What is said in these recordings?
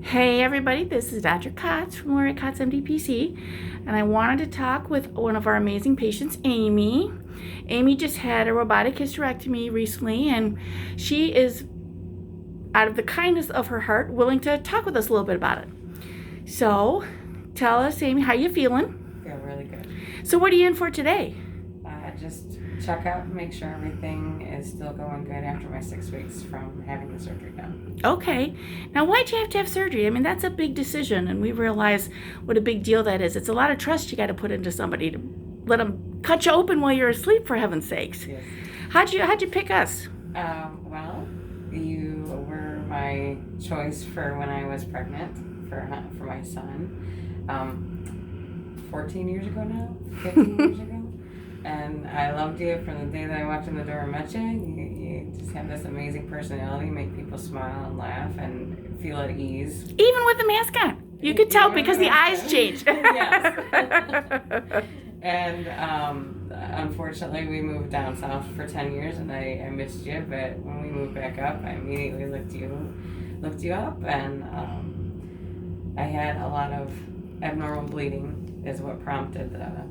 Hey everybody, this is Dr. Kotz from Lori Kotz MD-PC, and I wanted to talk with one of our amazing patients, Amy. Amy just had a robotic hysterectomy recently, and she is, out of the kindness of her heart, willing to talk with us a little bit about it. So, tell us, Amy, how you feeling? Feel really good. So what are you in for today? Just check out and make sure everything is still going good after my 6 weeks from having the surgery done. Okay. Now, why'd you have to have surgery? I mean, that's a big decision, and we realize what a big deal that is. It's a lot of trust you got to put into somebody to let them cut you open while you're asleep, for heaven's sakes. Yes. How'd you pick us? Well, you were my choice for when I was pregnant for my son. 14 years ago now? 15 years ago? And I loved you from the day that I walked in the door and met you. You just have this amazing personality, make people smile and laugh and feel at ease. Even with the mask on. You could tell because the eyes changed. Yes. And unfortunately, we moved down south for 10 years, and I missed you. But when we moved back up, I immediately looked you up, and I had a lot of abnormal bleeding, is what prompted the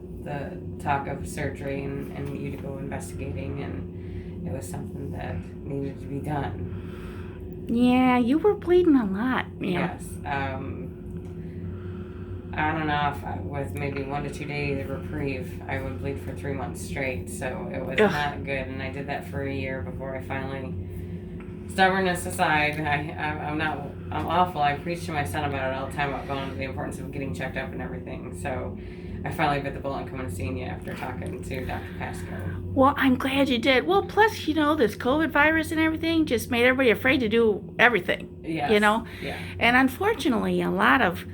talk of surgery and you to go investigating, and it was something that needed to be done. Yeah, you were bleeding a lot. Yeah. Yes. On and off, with maybe 1 to 2 days reprieve, I would bleed for 3 months straight, so it was not good, and I did that for a year before I finally, stubbornness aside, I'm awful. I preach to my son about it all the time, about going to the importance of getting checked up and everything, so I finally bit the bullet and coming and seeing you after talking to Dr. Pasco. Well, I'm glad you did. Well, plus, this COVID virus and everything just made everybody afraid to do everything. Yes. Yeah. And unfortunately, a lot of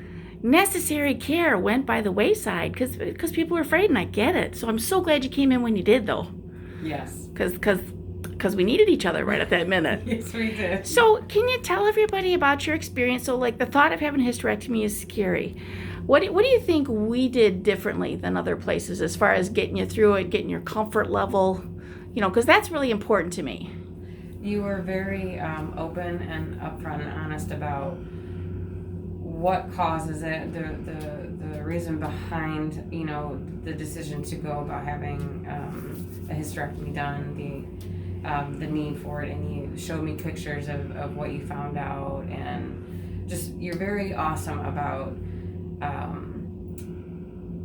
necessary care went by the wayside because people were afraid, and I get it. So I'm so glad you came in when you did, though. Yes. Because we needed each other right at that minute. Yes, we did. So can you tell everybody about your experience? So, the thought of having a hysterectomy is scary. What do you think we did differently than other places as far as getting you through it, getting your comfort level? Because that's really important to me. You were very open and upfront and honest about what causes it, the reason behind, the decision to go about having a hysterectomy done, the need for it, and you showed me pictures of what you found out, and just, you're very awesome about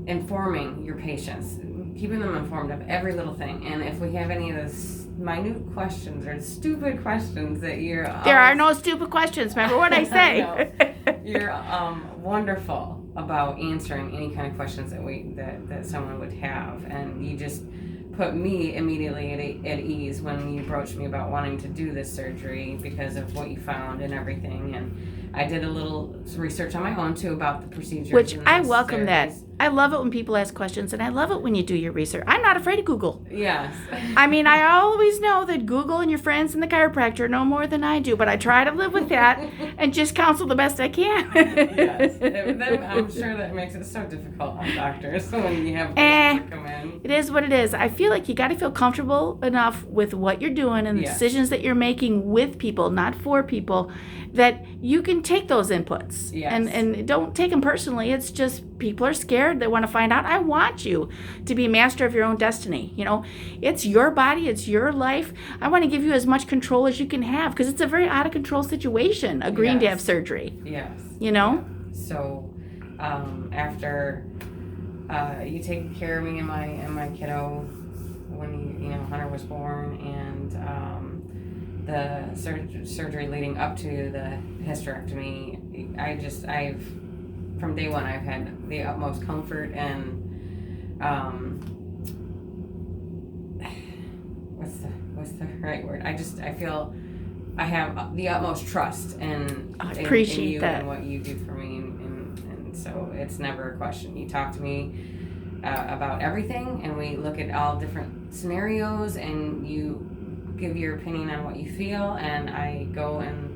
informing your patients, keeping them informed of every little thing, and if we have any of those minute questions or stupid questions that there are no stupid questions, remember what I say. You're wonderful about answering any kind of questions that someone would have, and you just put me immediately at ease when you approached me about wanting to do this surgery because of what you found and everything. And I did a little research on my own too about the procedures, which I welcome that. I love it when people ask questions, and I love it when you do your research. I'm not afraid of Google. Yes. I mean, I always know that Google and your friends and the chiropractor know more than I do, but I try to live with that and just counsel the best I can. Yes. I'm sure that makes it so difficult on doctors when you have patients that come in. It is what it is. I feel like you got to feel comfortable enough with what you're doing and the decisions that you're making with people, not for people, that you can take those inputs. Yes. And don't take them personally. It's just people are scared. They want to find out. I want you to be master of your own destiny. It's your body. It's your life. I want to give you as much control as you can have, because it's a very out of control situation, agreeing to have surgery. Yes. Yeah. So after you taking care of me and my kiddo when Hunter was born, and the surgery leading up to the hysterectomy, I've from day one I've had the utmost comfort and what's the right word? I feel I have the utmost trust in you that. and what you do for me, and so it's never a question. You talk to me about everything, and we look at all different scenarios, and you give your opinion on what you feel, and I go and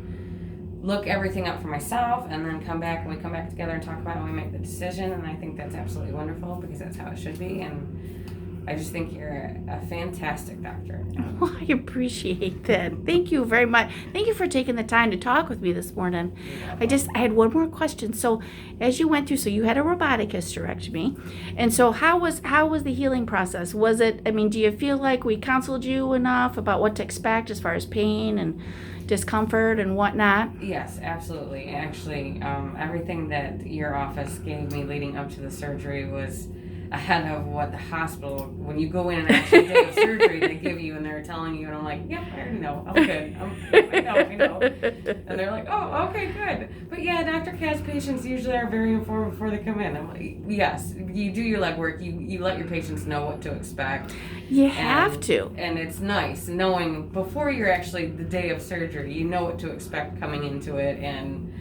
look everything up for myself, and then come back, and we come back together and talk about it, and we make the decision. And I think that's absolutely wonderful, because that's how it should be. And I just think you're a fantastic doctor. Well, I appreciate that. Thank you very much. Thank you for taking the time to talk with me this morning. I had one more question. So, as you went through, so you had a robotic hysterectomy, and so how was the healing process? Was it? I mean, do you feel like we counseled you enough about what to expect as far as pain and discomfort and whatnot? Yes, absolutely. Actually, everything that your office gave me leading up to the surgery was ahead of what the hospital, when you go in and actually day of surgery, they give you, and they're telling you, and I'm like, yep, I already know, I'm good, I know. And they're like, oh, okay, good. But yeah, Dr. Kat's patients usually are very informed before they come in. I'm like, yes, you do your legwork, you let your patients know what to expect. You have to. And it's nice knowing before you're actually the day of surgery, you know what to expect coming into it. And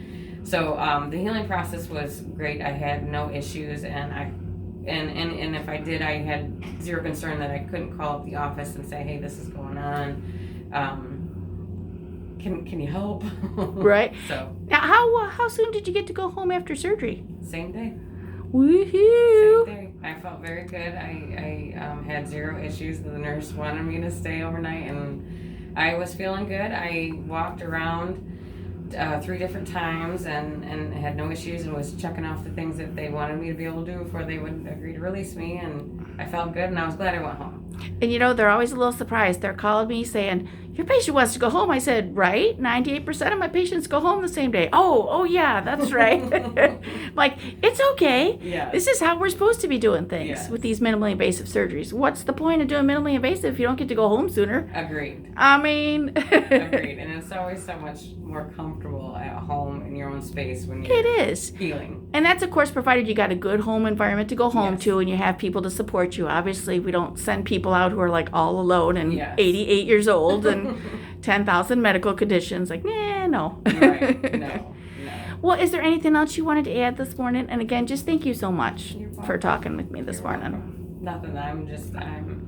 so the healing process was great. I had no issues, and if I did, I had zero concern that I couldn't call up the office and say, hey, this is going on. Can you help? Right. So Now, how soon did you get to go home after surgery? same day. Woohoo! Same day. I felt very good. I had zero issues. The nurse wanted me to stay overnight, and I was feeling good. I walked around 3 different times and had no issues, and was checking off the things that they wanted me to be able to do before they would agree to release me, and I felt good, and I was glad I went home. And they're always a little surprised. They're calling me saying, your patient wants to go home. I said, right? 98% of my patients go home the same day. Oh yeah, that's right. Like, it's okay. Yes. This is how we're supposed to be doing things Yes. with these minimally invasive surgeries. What's the point of doing minimally invasive if you don't get to go home sooner? Agreed. I mean, Agreed. And it's always so much more comfortable at home in your own space when you're it is. healing. And that's, of course, provided you got a good home environment to go home Yes. to, and you have people to support you. Obviously, we don't send people out who are like all alone and Yes. 88 years old and 10,000 medical conditions. Like, no. Right. No. Well, is there anything else you wanted to add this morning? And again, just thank you so much You're for welcome. talking with me this You're morning. welcome. Nothing.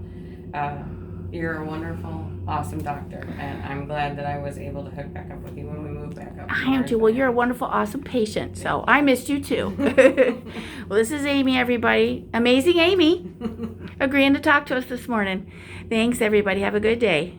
You're a wonderful, awesome doctor, and I'm glad that I was able to hook back up with you when we moved back up. I am too. Well, you're a wonderful, awesome patient, so I missed you too. Well, this is Amy, everybody. Amazing Amy, agreeing to talk to us this morning. Thanks, everybody. Have a good day.